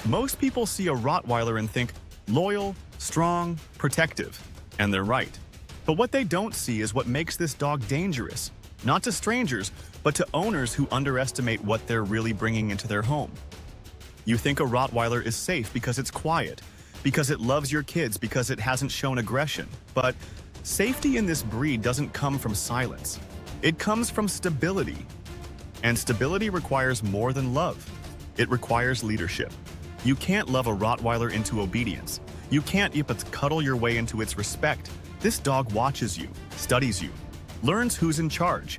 Most people see a Rottweiler and think loyal, strong, protective, and they're right. But what they don't see is what makes this dog dangerous, not to strangers, but to owners who underestimate what they're really bringing into their home. You think a Rottweiler is safe because it's quiet, because it loves your kids, because it hasn't shown aggression. But safety in this breed doesn't come from silence. It comes from stability. And stability requires more than love. It requires leadership. You can't love a Rottweiler into obedience. You can't even cuddle your way into its respect. This dog watches you, studies you, learns who's in charge.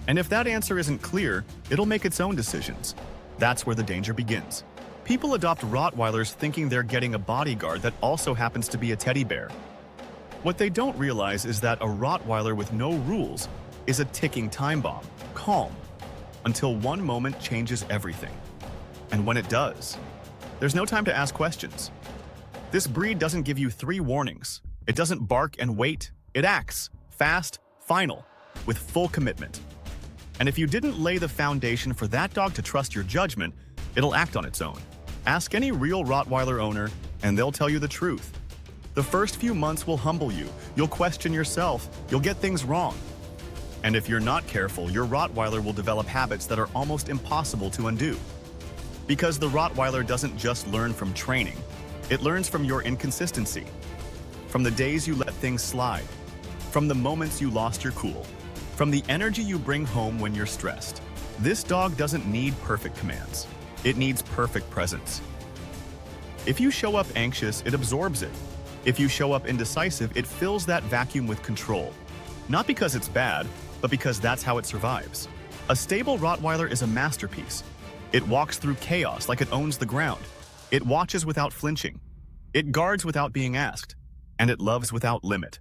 And if that answer isn't clear, it'll make its own decisions. That's where the danger begins. People adopt Rottweilers thinking they're getting a bodyguard that also happens to be a teddy bear. What they don't realize is that a Rottweiler with no rules is a ticking time bomb, calm, until one moment changes everything. And when it does, there's no time to ask questions. This breed doesn't give you 3 warnings. It doesn't bark and wait. It acts, fast, final, with full commitment. And if you didn't lay the foundation for that dog to trust your judgment, it'll act on its own. Ask any real Rottweiler owner, and they'll tell you the truth. The first few months will humble you. You'll question yourself. You'll get things wrong. And if you're not careful, your Rottweiler will develop habits that are almost impossible to undo. Because the Rottweiler doesn't just learn from training. It learns from your inconsistency. From the days you let things slide. From the moments you lost your cool. From the energy you bring home when you're stressed. This dog doesn't need perfect commands. It needs perfect presence. If you show up anxious, it absorbs it. If you show up indecisive, it fills that vacuum with control. Not because it's bad, but because that's how it survives. A stable Rottweiler is a masterpiece. It walks through chaos like it owns the ground. It watches without flinching. It guards without being asked. And it loves without limit.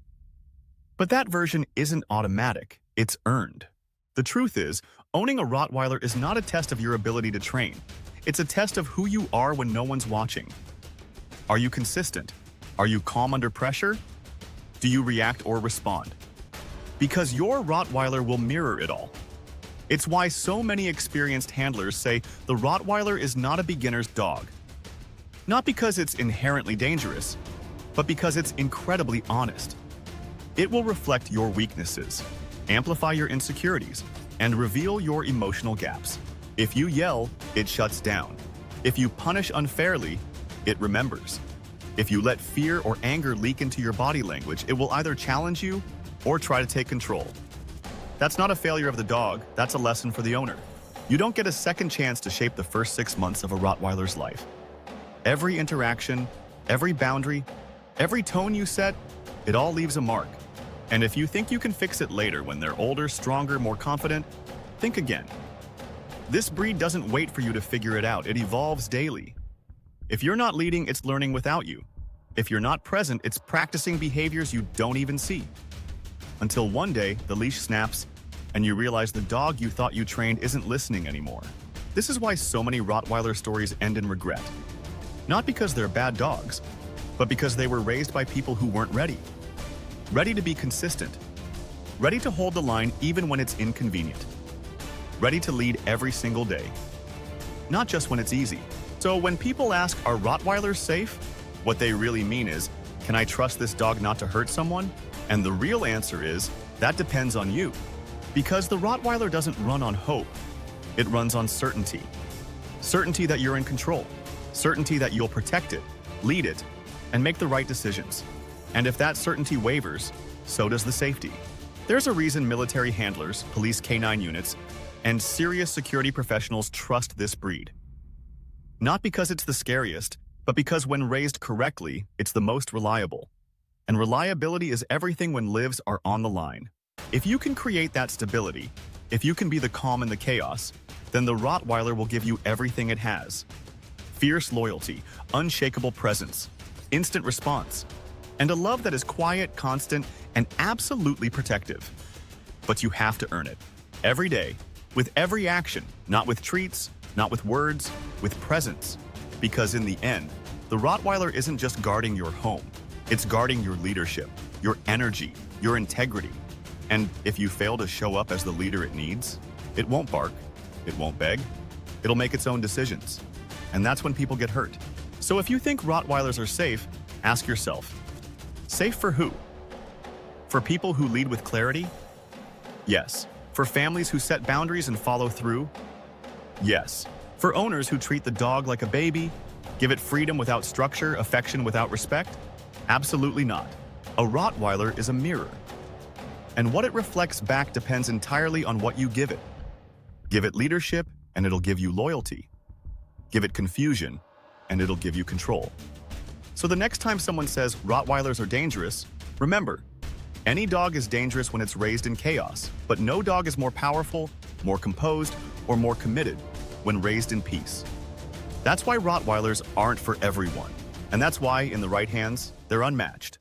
But that version isn't automatic. It's earned. The truth is, owning a Rottweiler is not a test of your ability to train. It's a test of who you are when no one's watching. Are you consistent? Are you calm under pressure? Do you react or respond? Because your Rottweiler will mirror it all. It's why so many experienced handlers say the Rottweiler is not a beginner's dog. Not because it's inherently dangerous, but because it's incredibly honest. It will reflect your weaknesses, amplify your insecurities, and reveal your emotional gaps. If you yell, it shuts down. If you punish unfairly, it remembers. If you let fear or anger leak into your body language, it will either challenge you or try to take control. That's not a failure of the dog, that's a lesson for the owner. You don't get a second chance to shape the first 6 months of a Rottweiler's life. Every interaction, every boundary, every tone you set, it all leaves a mark. And if you think you can fix it later when they're older, stronger, more confident, think again. This breed doesn't wait for you to figure it out, it evolves daily. If you're not leading, it's learning without you. If you're not present, it's practicing behaviors you don't even see. Until one day, the leash snaps, and you realize the dog you thought you trained isn't listening anymore. This is why so many Rottweiler stories end in regret. Not because they're bad dogs, but because they were raised by people who weren't ready. Ready to be consistent. Ready to hold the line even when it's inconvenient. Ready to lead every single day. Not just when it's easy. So when people ask, are Rottweilers safe? What they really mean is, can I trust this dog not to hurt someone? And the real answer is, that depends on you. Because the Rottweiler doesn't run on hope. It runs on certainty. Certainty that you're in control. Certainty that you'll protect it, lead it, and make the right decisions. And if that certainty wavers, so does the safety. There's a reason military handlers, police canine units, and serious security professionals trust this breed. Not because it's the scariest, but because when raised correctly, it's the most reliable. And reliability is everything when lives are on the line. If you can create that stability, if you can be the calm in the chaos, then the Rottweiler will give you everything it has. Fierce loyalty, unshakable presence, instant response, and a love that is quiet, constant, and absolutely protective. But you have to earn it. Every day, with every action, not with treats, not with words, with presence. Because in the end, the Rottweiler isn't just guarding your home, it's guarding your leadership, your energy, your integrity. And if you fail to show up as the leader it needs, it won't bark, it won't beg, it'll make its own decisions. And that's when people get hurt. So if you think Rottweilers are safe, ask yourself, safe for who? For people who lead with clarity? Yes. For families who set boundaries and follow through? Yes. For owners who treat the dog like a baby, give it freedom without structure, affection without respect? Absolutely not. A Rottweiler is a mirror. And what it reflects back depends entirely on what you give it. Give it leadership, and it'll give you loyalty. Give it confusion, and it'll give you control. So the next time someone says Rottweilers are dangerous, remember, any dog is dangerous when it's raised in chaos, but no dog is more powerful, more composed, or more committed when raised in peace. That's why Rottweilers aren't for everyone, and that's why, in the right hands, they're unmatched.